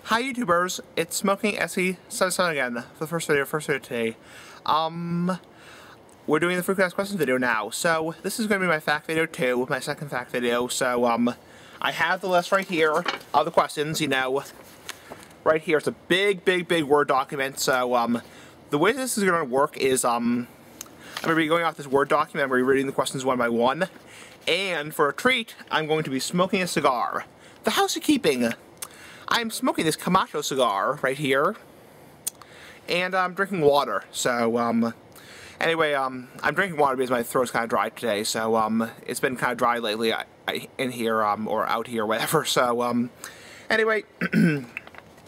Hi YouTubers, it's Smoking SE77 again, for the first video today. We're doing the Fruitcast Questions video now, so this is going to be my fact video too, my second fact video, so I have the list right here of the questions, you know, right here. It's a big Word document, so the way this is going to work is, I'm going to be going off this Word document, I'm going to be reading the questions one by one, and for a treat, I'm going to be smoking a cigar. The housekeeping. I'm smoking this Camacho cigar right here, and I'm drinking water. So, anyway, I'm drinking water because my throat's kind of dry today. So, it's been kind of dry lately in here, or out here, whatever. So, anyway,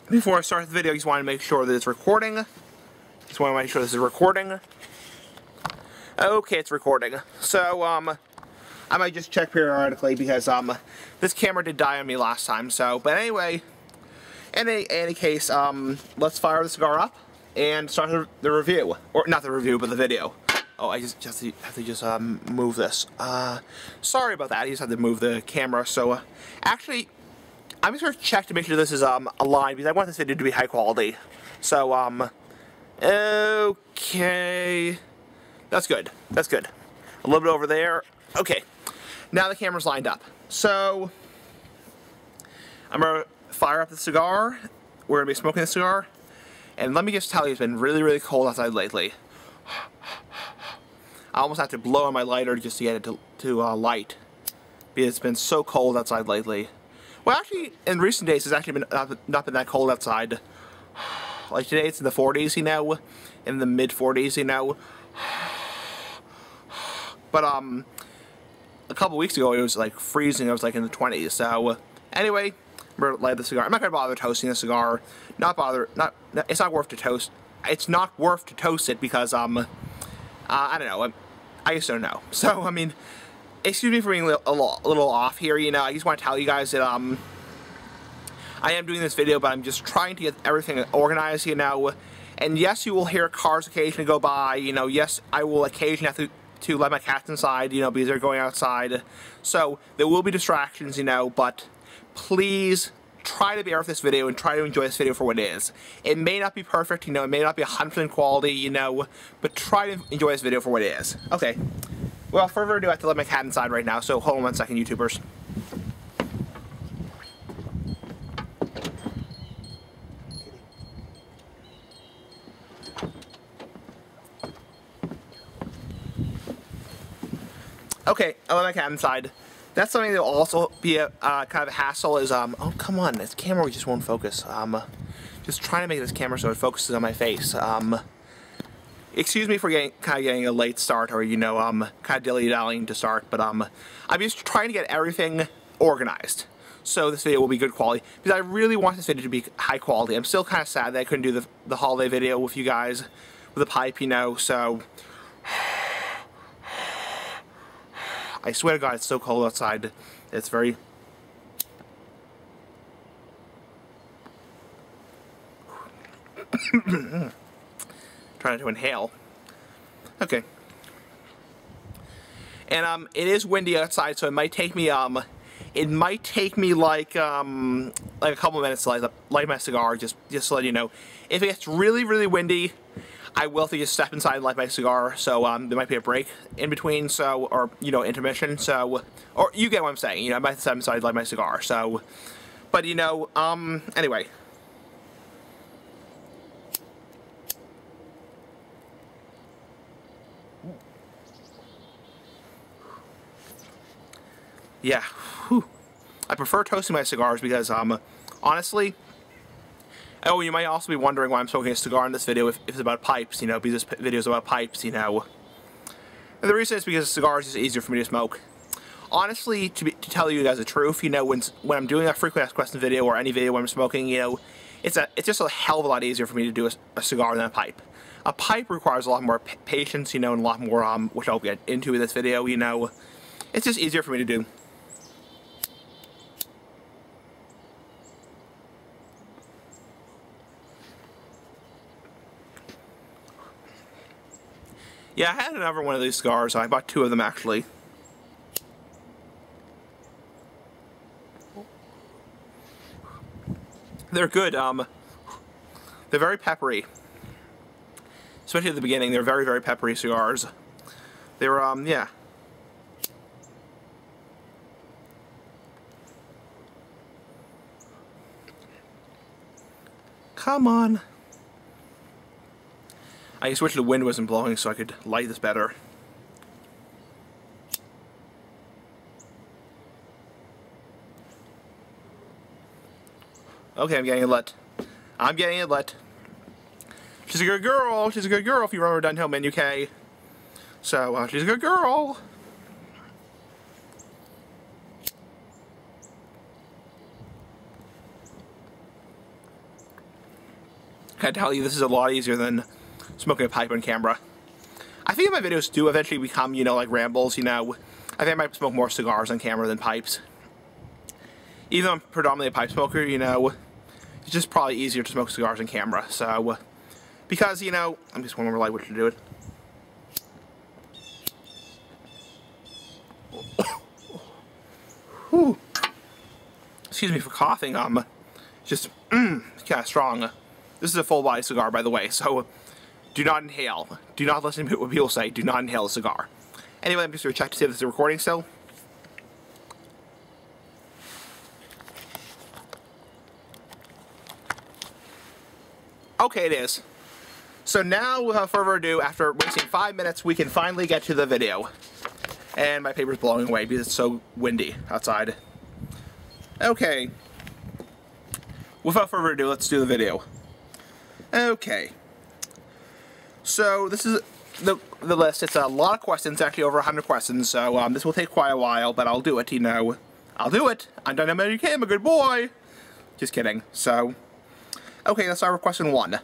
before I start the video, I just want to make sure that it's recording. Just want to make sure this is recording. Okay, it's recording. So, I might just check periodically because, this camera did die on me last time. So, but anyway. In any case, let's fire the cigar up and start the review. Or, not the review, but the video. Oh, I just have to move this. Sorry about that, I just had to move the camera. So, actually, I'm just going to check to make sure this is, aligned, because I want this video to be high quality. So, okay. That's good. That's good. A little bit over there. Okay. Now the camera's lined up. So, I'm going to fire up the cigar. We're going to be smoking the cigar. And let me just tell you, it's been really cold outside lately. I almost have to blow on my lighter just to get it to light. Because it's been so cold outside lately. Well, actually, in recent days, it's actually not been that cold outside. Like today, it's in the 40s, you know. In the mid-40s, you know. But, a couple weeks ago, it was like freezing. It was like in the 20s. So, anyway, we're gonna light the cigar. I'm not gonna bother toasting the cigar. It's not worth to toast. It's not worth to toast it because I don't know. I just don't know. So I mean, excuse me for being a little off here. You know, I just want to tell you guys that I am doing this video, but I'm just trying to get everything organized. You know, and yes, you will hear cars occasionally go by. You know, yes, I will occasionally have to let my cats inside. You know, because they're going outside. So there will be distractions. You know, but please try to bear with this video and try to enjoy this video for what it is. It may not be perfect, you know, it may not be 100% quality, you know, but try to enjoy this video for what it is. Okay. Well, further ado, I have to let my cat inside right now, so hold on one second, YouTubers. Okay, I let my cat inside. That's something that will also be a kind of a hassle is, oh come on, this camera just won't focus. Just trying to make this camera so it focuses on my face. Excuse me for getting a late start, or, you know, kind of dilly-dallying to start, but, I'm just trying to get everything organized. So this video will be good quality, because I really want this video to be high quality. I'm still kind of sad that I couldn't do the holiday video with you guys, with a pipe, you know, so I swear to God, it's so cold outside. It's very... trying to inhale. Okay. And, it is windy outside, so it might take me, like a couple minutes to light my cigar, just to let you know. If it gets really windy, I will have to just step inside and light my cigar, so there might be a break in between, so, or, you know, intermission, so, or you get what I'm saying, you know, I might step inside and light my cigar, so, but, you know, anyway. Yeah, whew. I prefer toasting my cigars because, honestly, oh, you might also be wondering why I'm smoking a cigar in this video if it's about pipes, you know, because this video is about pipes, you know. And the reason is because cigars is easier for me to smoke. Honestly, to tell you guys the truth, you know, when I'm doing a frequent asked question video or any video when I'm smoking, you know, it's just a hell of a lot easier for me to do a cigar than a pipe. A pipe requires a lot more patience, you know, and a lot more, which I'll get into in this video, you know. It's just easier for me to do. Yeah, I had another one of these cigars. I bought two of them, actually. They're good. They're very peppery. Especially at the beginning, they're very, very peppery cigars. They were, yeah. Come on. I just wish the wind wasn't blowing so I could light this better. Okay, I'm getting it lit. I'm getting it lit. She's a good girl. She's a good girl if you remember Dunhill in UK. So, she's a good girl. I tell you, this is a lot easier than smoking a pipe on camera. I think my videos do eventually become, you know, like rambles, you know. I think I might smoke more cigars on camera than pipes. Even though I'm predominantly a pipe smoker, you know, it's just probably easier to smoke cigars on camera. So, because, you know, I'm just one more light to do it. Whew. Excuse me for coughing. Just kind of strong. This is a full body cigar, by the way. So, do not inhale. Do not listen to what people say. Do not inhale a cigar. Anyway, I'm just going to check to see if this is recording still. Okay, it is. So now, without further ado, after wasting 5 minutes, we can finally get to the video. And my paper's blowing away because it's so windy outside. Okay. Without further ado, let's do the video. Okay. So, this is the list. It's a lot of questions, actually over 100 questions, so this will take quite a while, but I'll do it, you know. I'll do it. I'm done in UK, I'm a good boy. Just kidding. So, okay, let's start with question 1.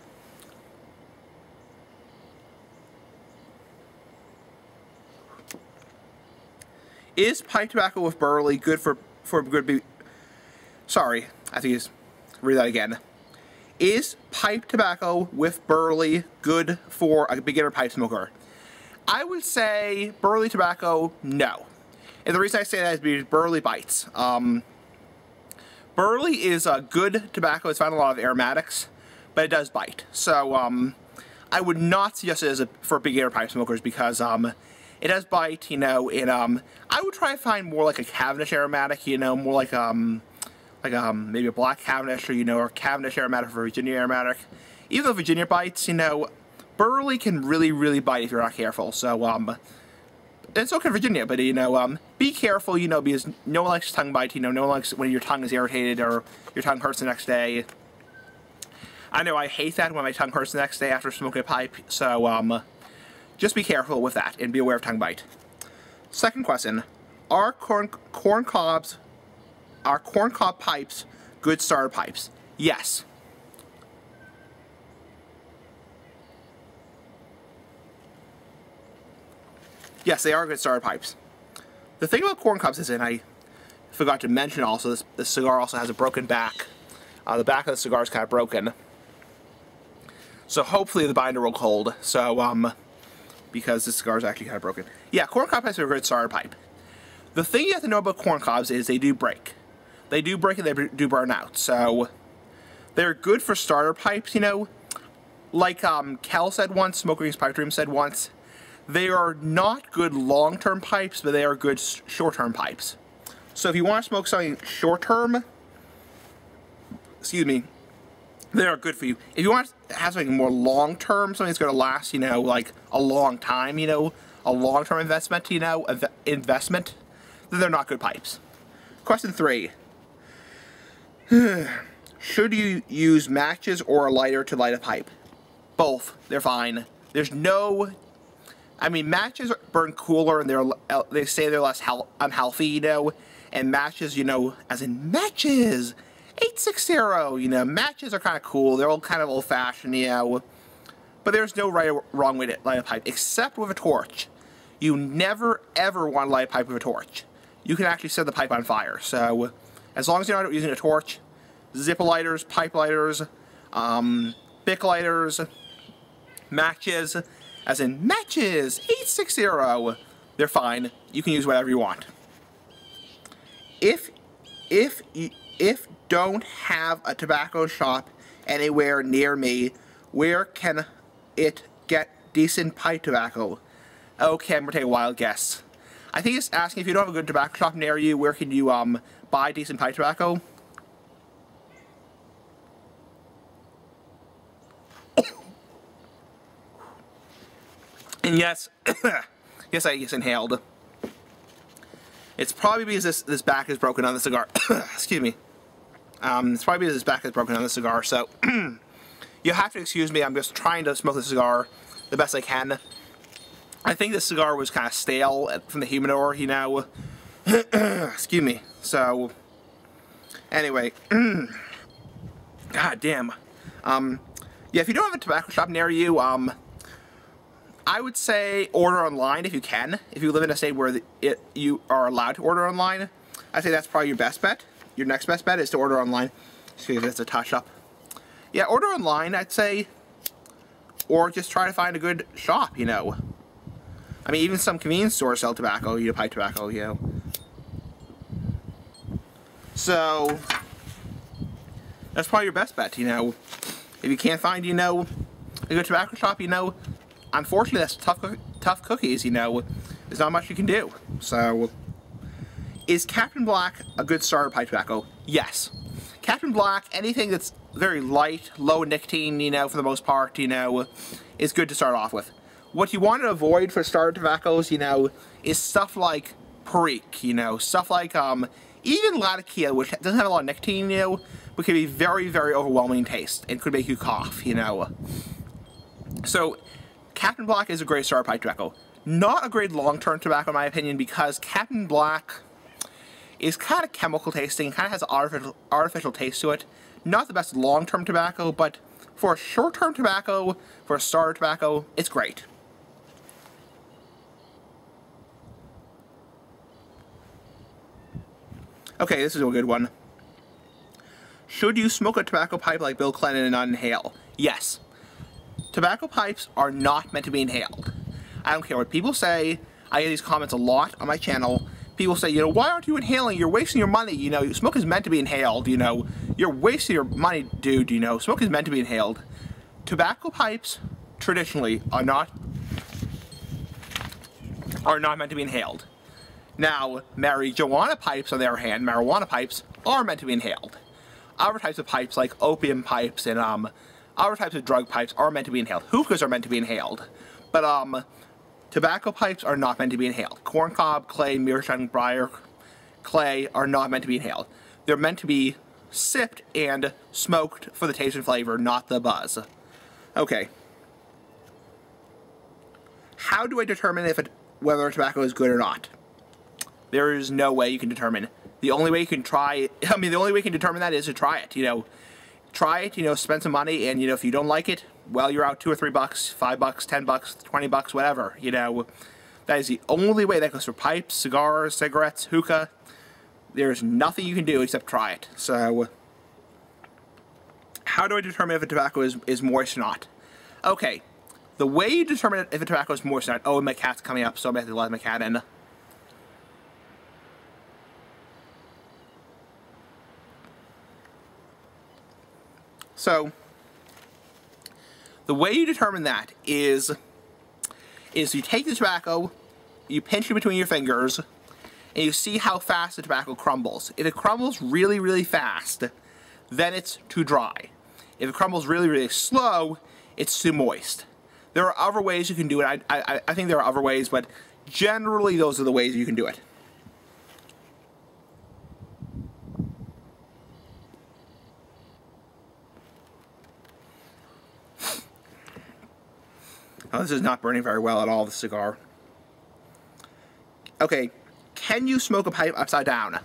Is pipe tobacco with burley good for good? Sorry, I have to read that again. Is pipe tobacco with burley good for a beginner pipe smoker? I would say burley tobacco, no. And the reason I say that is because burley bites. Burley is a good tobacco. It's found in a lot of aromatics, but it does bite. So I would not suggest it for beginner pipe smokers because it does bite, you know, and I would try to find more like a Cavendish aromatic, you know, more like maybe a black Cavendish, or, you know, or Cavendish aromatic for Virginia aromatic. Even though Virginia bites, you know, burley can really, really bite if you're not careful. So, and so can Virginia, but, you know, be careful, you know, because no one likes tongue bite, you know, no one likes when your tongue is irritated or your tongue hurts the next day. I know I hate that when my tongue hurts the next day after smoking a pipe, so, just be careful with that and be aware of tongue bite. Second question, are corn cob pipes good starter pipes? Yes. Yes, they are good starter pipes. The thing about corn cobs is, and I forgot to mention also, this cigar also has a broken back. The back of the cigar is kind of broken. So hopefully the binder will hold. So, because this cigar is actually kind of broken. Yeah, corn cob pipes are a good starter pipe. The thing you have to know about corn cobs is they do break. They do break and they do burn out. So, they're good for starter pipes, you know. Like Kel said once, Smoker's Pipe Dream said once, they are not good long-term pipes, but they are good short-term pipes. So if you want to smoke something short-term, excuse me, they are good for you. If you want to have something more long-term, something that's going to last, you know, like a long time, you know, a long-term investment, you know, then they're not good pipes. Question 3. Should you use matches or a lighter to light a pipe? Both. They're fine. There's no... I mean, matches burn cooler and they say they're less unhealthy, you know, and matches, you know, as in matches, 860, you know, matches are kind of cool, they're all kind of old-fashioned, you know, but there's no right or wrong way to light a pipe, except with a torch. You never, ever want to light a pipe with a torch. You can actually set the pipe on fire, so as long as you're not using a torch, Zippo lighters, pipe lighters, Bic lighters, matches, as in matches, 860, they're fine. You can use whatever you want. If if don't have a tobacco shop anywhere near me, where can it get decent pipe tobacco? Okay, I'm gonna take a wild guess. I think it's asking if you don't have a good tobacco shop near you, where can you buy decent pipe tobacco? And yes, yes, I just inhaled. It's probably because this back is broken on the cigar. Excuse me. It's probably because this back is broken on the cigar, so you have to excuse me. I'm just trying to smoke the cigar the best I can. I think this cigar was kind of stale from the humidor, you know. Excuse me. So, anyway. God damn. Yeah, if you don't have a tobacco shop near you, I would say order online if you can. If you live in a state where you are allowed to order online, I'd say that's probably your best bet. Your next best bet is to order online. Excuse me, that's a touch-up. Yeah, order online, I'd say. Or just try to find a good shop, you know. I mean, even some convenience stores sell tobacco, you know, pipe tobacco, you know. So, that's probably your best bet, you know. If you can't find, you know, a good tobacco shop, you know, unfortunately, that's tough cookies, you know. There's not much you can do. So, is Captain Black a good starter pipe tobacco? Yes. Captain Black, anything that's very light, low nicotine, you know, for the most part, you know, is good to start off with. What you want to avoid for starter tobaccos, you know, is stuff like Perique, you know, stuff like, even Latakia, which doesn't have a lot of nicotine, you know, but can be very, very overwhelming in taste and could make you cough, you know. So, Captain Black is a great starter pipe tobacco. Not a great long-term tobacco, in my opinion, because Captain Black is kind of chemical tasting, kind of has an artificial taste to it. Not the best long-term tobacco, but for a short-term tobacco, for a starter tobacco, it's great. Okay, this is a good one. Should you smoke a tobacco pipe like Bill Clinton and not inhale? Yes. Tobacco pipes are not meant to be inhaled. I don't care what people say. I get these comments a lot on my channel. People say, you know, why aren't you inhaling? You're wasting your money. You know, smoke is meant to be inhaled. You know, you're wasting your money, dude. You know, smoke is meant to be inhaled. Tobacco pipes, traditionally, are not meant to be inhaled. Now, marijuana pipes, on the other hand, marijuana pipes are meant to be inhaled. Other types of pipes, like opium pipes and other types of drug pipes, are meant to be inhaled. Hookahs are meant to be inhaled. But tobacco pipes are not meant to be inhaled. Corncob, clay, meerschaum, briar, clay are not meant to be inhaled. They're meant to be sipped and smoked for the taste and flavor, not the buzz. Okay. How do I determine whether tobacco is good or not? There is no way you can determine. The only way you can the only way you can determine that is to try it, you know. Try it, you know, spend some money, and, you know, if you don't like it, well, you're out $2 or $3, $5, $10, $20, whatever, you know. That is the only way. That goes for pipes, cigars, cigarettes, hookah. There's nothing you can do except try it. So, how do I determine if a tobacco is moist or not? Okay, the way you determine if a tobacco is moist or not, oh, my cat's coming up, so I'm going to have to let my cat in. So, the way you determine that is you take the tobacco, you pinch it between your fingers, and you see how fast the tobacco crumbles. If it crumbles really, really fast, then it's too dry. If it crumbles really, really slow, it's too moist. There are other ways you can do it. I think there are other ways, but generally those are the ways you can do it. Oh, this is not burning very well at all, the cigar. Okay, can you smoke a pipe upside down?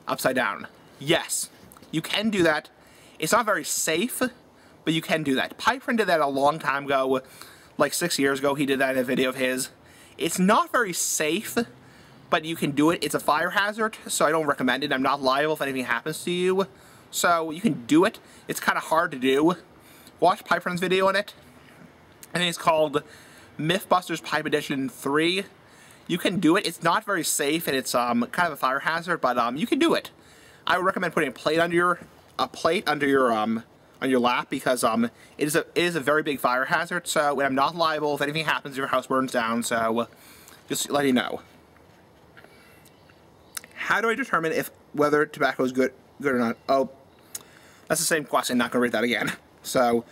Upside down. Yes, you can do that. It's not very safe, but you can do that. Piperin did that a long time ago, like 6 years ago. He did that in a video of his. It's not very safe, but you can do it. It's a fire hazard, so I don't recommend it. I'm not liable if anything happens to you, so you can do it. It's kind of hard to do. Watch Piperin's video on it. I think it's called Mythbusters Pipe Edition 3. You can do it. It's not very safe, and it's kind of a fire hazard, but you can do it. I would recommend putting a plate under your on your lap, because it is a very big fire hazard. So I'm not liable if anything happens if your house burns down. So just let you know. How do I determine whether tobacco is good or not? Oh, that's the same question. Not gonna read that again. So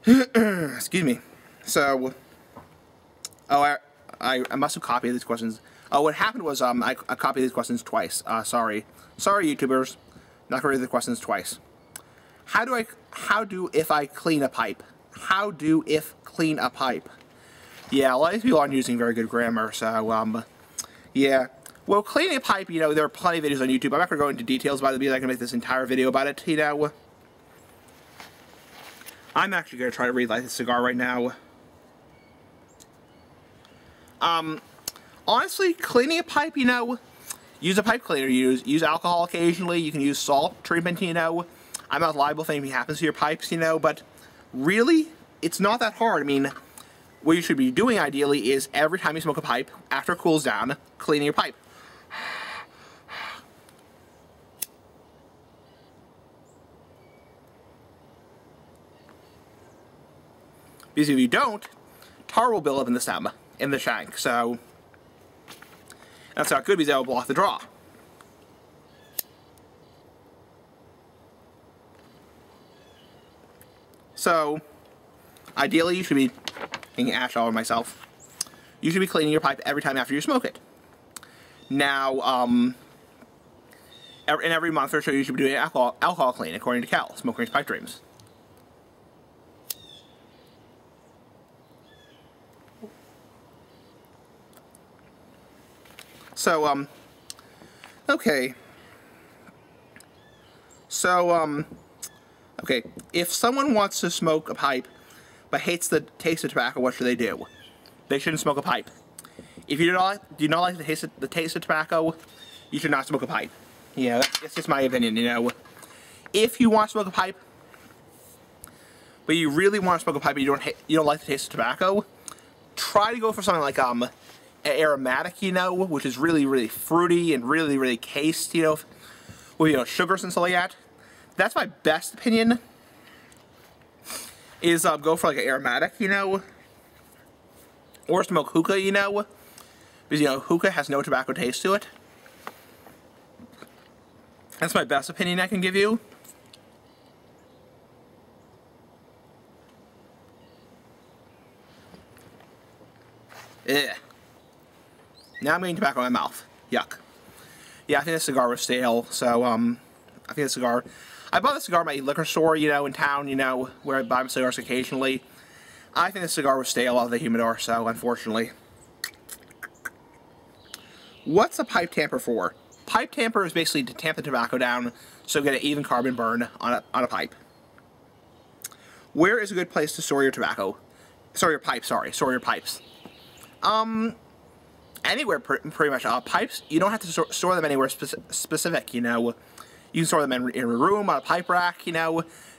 excuse me. So I must have copied these questions. Oh, what happened was I copied these questions twice. Sorry, YouTubers. Not gonna read the questions twice. How do if I clean a pipe? How do if clean a pipe? Yeah, a lot of people aren't using very good grammar, so yeah. Well, cleaning a pipe, there are plenty of videos on YouTube. I'm not gonna go into details about it because I can make this entire video about it, I'm actually gonna try to relight the cigar right now. Honestly, cleaning a pipe, use a pipe cleaner. Use alcohol occasionally. You can use salt treatment, I'm not liable if anything happens to your pipes, but really, it's not that hard. I mean, what you should be doing ideally is every time you smoke a pipe, after it cools down, cleaning your pipe. Because if you don't, tar will build up in the stem, in the shank, so that's not good because that will block the draw. So, ideally you should be, getting ash all over myself, you should be cleaning your pipe every time after you smoke it. Now, in every month or so you should be doing alcohol clean, according to Cal, Smoke Rings Pipe Dreams. So, okay. So, okay, if someone wants to smoke a pipe but hates the taste of tobacco, what should they do? They shouldn't smoke a pipe. If you do not like the taste of tobacco, you should not smoke a pipe. Yeah, that's just my opinion, If you want to smoke a pipe, but you really want to smoke a pipe and you don't like the taste of tobacco, try to go for something like aromatic, which is really, really fruity and really, really cased, with, sugars and stuff like that. That's my best opinion, is go for like an aromatic, or smoke hookah, because, hookah has no tobacco taste to it. That's my best opinion I can give you. Ugh. Now I'm getting tobacco in my mouth. Yuck. Yeah, I think the cigar was stale, so, I think the cigar... I bought the cigar at my liquor store, in town, where I buy my cigars occasionally. I think the cigar was stale out of the humidor, so, unfortunately. What's a pipe tamper for? Pipe tamper is basically to tamp the tobacco down so you get an even carbon burn on a pipe. Where is a good place to store your tobacco? Store your pipes, sorry. Store your pipes. Anywhere, pretty much. Pipes, you don't have to store them anywhere specific, You can store them in a room, on a pipe rack,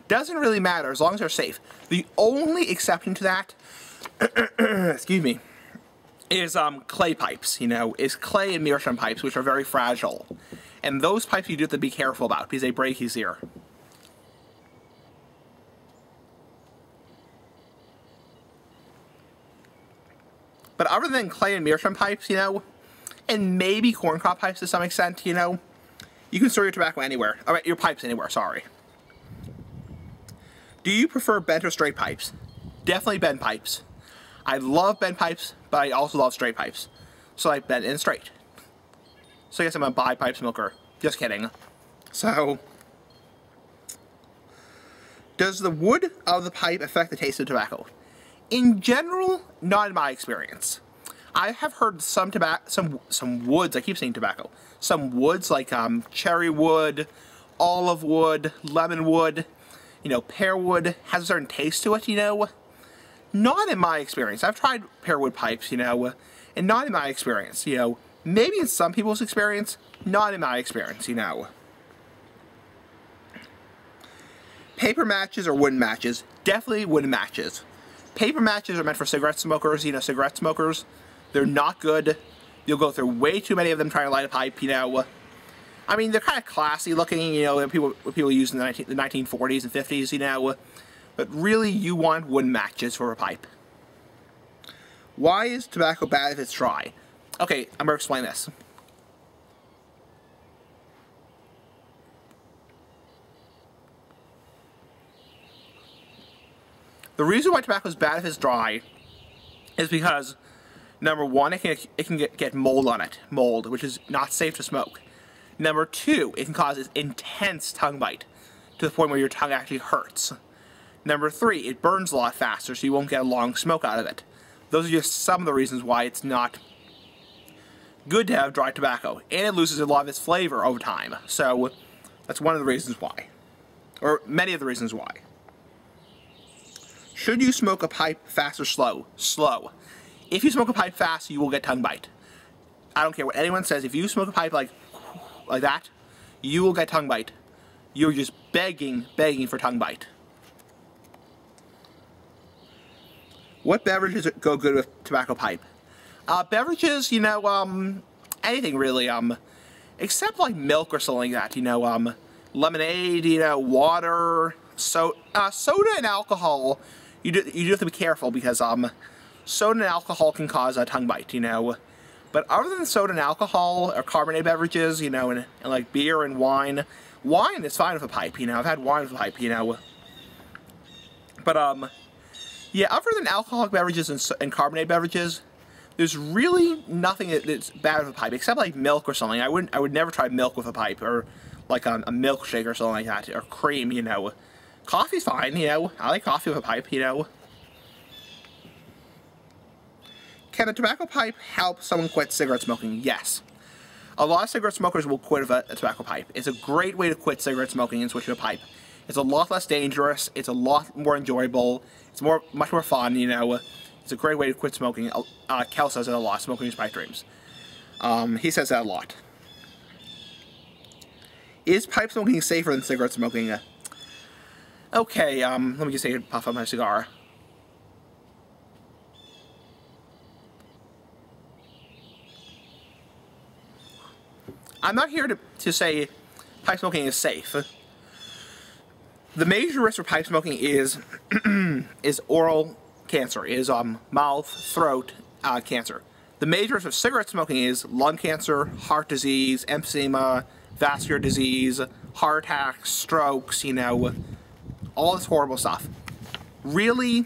Doesn't really matter as long as they're safe. The only exception to that, excuse me, is clay pipes, is clay and meerschaum pipes, which are very fragile. And those pipes you do have to be careful about because they break easier. But other than clay and meerschaum pipes, and maybe corncob pipes to some extent, you can store your tobacco anywhere. Alright, your pipes anywhere, sorry. Do you prefer bent or straight pipes? Definitely bent pipes. I love bent pipes, but I also love straight pipes. So like bent and straight. So I guess I'm a bi-pipe smoker. Just kidding. So, does the wood of the pipe affect the taste of tobacco? In general, not in my experience. I have heard some woods, I keep saying tobacco, some woods like cherry wood, olive wood, lemon wood, pear wood has a certain taste to it, Not in my experience. I've tried pear wood pipes, and not in my experience, Maybe in some people's experience, not in my experience, Paper matches or wooden matches? Definitely wooden matches. Paper matches are meant for cigarette smokers, cigarette smokers. They're not good. You'll go through way too many of them trying to light a pipe, I mean, they're kind of classy looking, you know, that people use in the 1940s and 50s, you know, but really you want wooden matches for a pipe. Why is tobacco bad if it's dry? Okay, I'm going to explain this. The reason why tobacco is bad if it's dry is because, number one, it can get mold on it, which is not safe to smoke. Number two, it can cause intense tongue bite to the point where your tongue actually hurts. Number three, it burns a lot faster, so you won't get a long smoke out of it. Those are just some of the reasons why it's not good to have dry tobacco, and it loses a lot of its flavor over time. So that's one of the reasons why, or many of the reasons why. Should you smoke a pipe fast or slow? Slow. If you smoke a pipe fast, you will get tongue bite. I don't care what anyone says. If you smoke a pipe like that, you will get tongue bite. You're just begging for tongue bite. What beverages go good with tobacco pipe? Beverages, you know, anything really, except like milk or something like that, you know, lemonade, you know, water, soda and alcohol. You do have to be careful because soda and alcohol can cause a tongue bite, you know. But other than soda and alcohol or carbonated beverages, you know, and like beer and wine is fine with a pipe, you know. I've had wine with a pipe, you know. But yeah, other than alcoholic beverages and carbonated beverages, there's really nothing that's bad with a pipe except like milk or something. I would never try milk with a pipe, or like a milkshake or something like that, or cream, you know. Coffee's fine, you know. I like coffee with a pipe, you know. Can a tobacco pipe help someone quit cigarette smoking? Yes. A lot of cigarette smokers will quit with a tobacco pipe. It's a great way to quit cigarette smoking and switch to a pipe. It's a lot less dangerous. It's a lot more enjoyable. It's much more fun, you know. It's a great way to quit smoking. Kel says it a lot, smoking his pipe dreams. He says that a lot. Is pipe smoking safer than cigarette smoking? Okay, let me just take a puff of my cigar. I'm not here to say pipe smoking is safe. The major risk for pipe smoking is oral cancer, is mouth, throat cancer. The major risk of cigarette smoking is lung cancer, heart disease, emphysema, vascular disease, heart attacks, strokes, you know, all this horrible stuff. Really,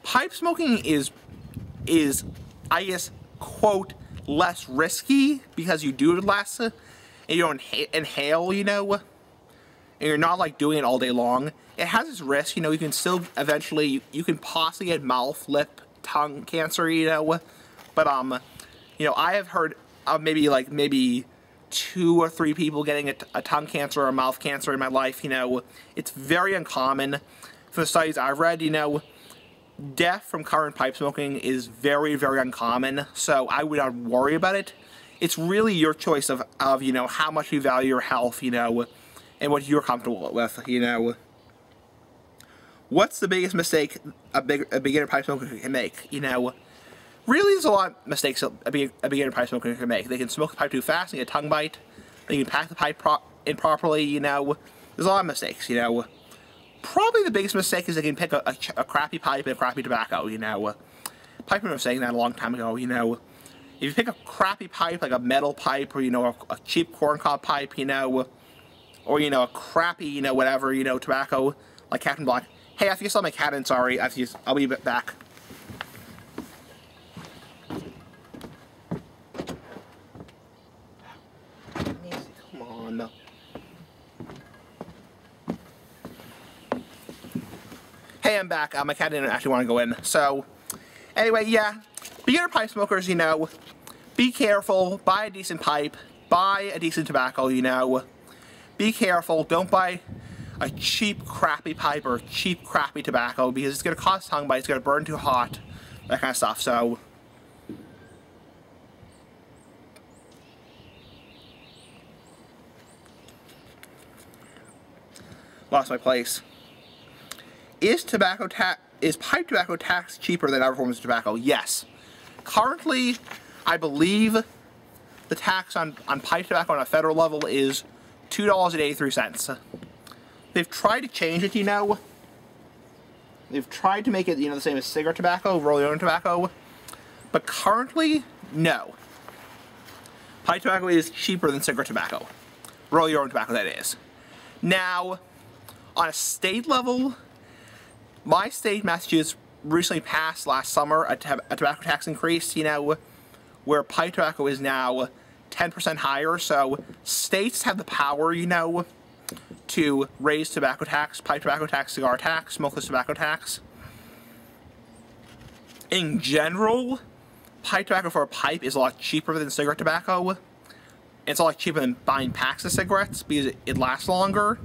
pipe smoking is I guess, quote, less risky because you do it less and you don't inhale, you know, and you're not like doing it all day long. It has its risk, you know. You can still eventually, you can possibly get mouth, lip, tongue cancer, you know, but you know, I have heard of maybe 2 or 3 people getting a tongue cancer or a mouth cancer in my life, you know. It's very uncommon. For the studies I've read, you know, death from current pipe smoking is very, very uncommon, so I would not worry about it. It's really your choice of you know, how much you value your health, you know, and what you're comfortable with, you know. What's the biggest mistake a beginner pipe smoker can make, you know? Really, there's a lot of mistakes a beginner pipe smoker can make. They can smoke the pipe too fast and get a tongue bite. They can pack the pipe improperly, you know. There's a lot of mistakes, you know. Probably the biggest mistake is they can pick a crappy pipe and a crappy tobacco, you know. Pipemen were saying that a long time ago, you know. If you pick a crappy pipe, like a metal pipe, or, you know, a cheap corncob pipe, you know, or, you know, a crappy, you know, whatever, you know, tobacco, like Captain Black. Hey, I think I saw my cat in, sorry. I'll be back. Come on. Hey, I'm back. My cat didn't actually want to go in. So, anyway, yeah. Beginner pipe smokers, you know, be careful. Buy a decent pipe. Buy a decent tobacco, you know. Be careful. Don't buy a cheap, crappy pipe or cheap, crappy tobacco because it's going to cause tongue bite. It's going to burn too hot. That kind of stuff. So, lost my place. Is pipe tobacco tax cheaper than other forms of tobacco? Yes. Currently, I believe the tax on pipe tobacco on a federal level is $2.83. They've tried to change it, you know. They've tried to make it, you know, the same as cigarette tobacco, roll your own tobacco. But currently, no. Pipe tobacco is cheaper than cigarette tobacco. Roll your own tobacco, that is. Now, on a state level, my state, Massachusetts, recently passed last summer a tobacco tax increase, you know, where pipe tobacco is now 10% higher. So states have the power, you know, to raise tobacco tax, pipe tobacco tax, cigar tax, smokeless tobacco tax. In general, pipe tobacco for a pipe is a lot cheaper than cigarette tobacco. It's a lot cheaper than buying packs of cigarettes because it lasts longer.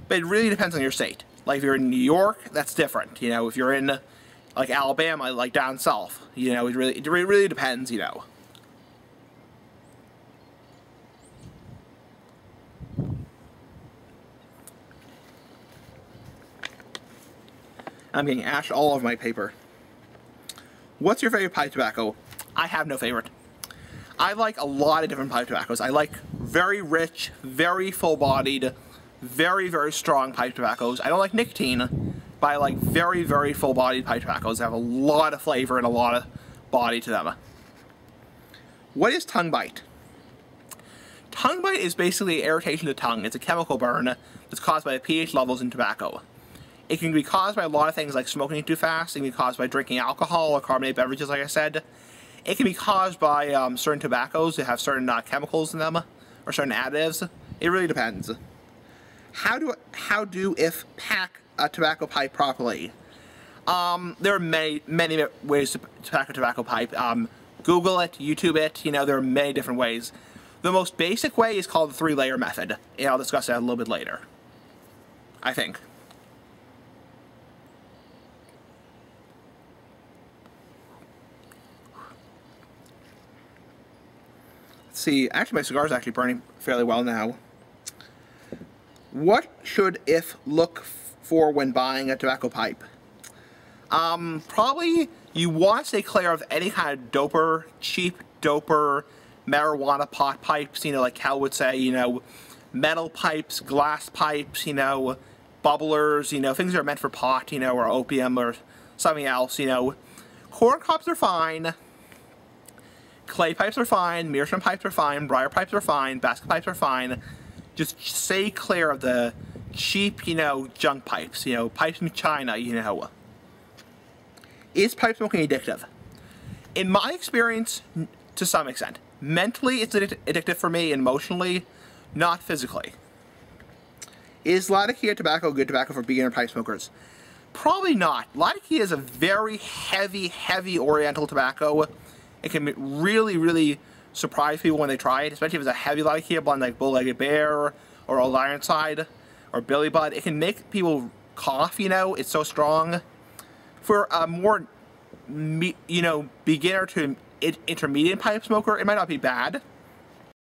But it really depends on your state. Like if you're in New York, that's different. You know, if you're in like Alabama, like down south, you know, it really depends, you know. I'm getting ash all over my paper. What's your favorite pipe tobacco? I have no favorite. I like a lot of different pipe tobaccos. I like very rich, very full-bodied, very, very strong pipe tobaccos. I don't like nicotine, but I like very, very full-bodied pipe tobaccos that have a lot of flavor and a lot of body to them. What is tongue bite? Tongue bite is basically irritation of the tongue. It's a chemical burn that's caused by the pH levels in tobacco. It can be caused by a lot of things like smoking too fast. It can be caused by drinking alcohol or carbonated beverages, like I said. It can be caused by certain tobaccos that have certain chemicals in them or certain additives. It really depends. How do if pack a tobacco pipe properly? There are many ways to pack a tobacco pipe. Google it, YouTube it. You know, there are many different ways. The most basic way is called the 3-layer method, and I'll discuss that a little bit later, I think. See, actually my cigar is actually burning fairly well now. What should if look for when buying a tobacco pipe? Probably you want to stay clear of any kind of doper, cheap doper, marijuana pot pipes, you know, like Cal would say, you know, metal pipes, glass pipes, you know, bubblers, you know, things that are meant for pot, you know, or opium or something else, you know. Corn cobs are fine. Clay pipes are fine, meerschaum pipes are fine, briar pipes are fine, basket pipes are fine. Just stay clear of the cheap, you know, junk pipes, you know, pipes from China, you know. Is pipe smoking addictive? In my experience, to some extent. Mentally, it's addictive for me, and emotionally, not physically. Is Latakia tobacco good tobacco for beginner pipe smokers? Probably not. Latakia is a very heavy oriental tobacco. It can really surprise people when they try it, especially if it's a heavy Latakia blend like Bull-Legged Bear or Old Ironside or Billy Budd. It can make people cough, you know, it's so strong. For a more, you know, beginner to intermediate pipe smoker, it might not be bad.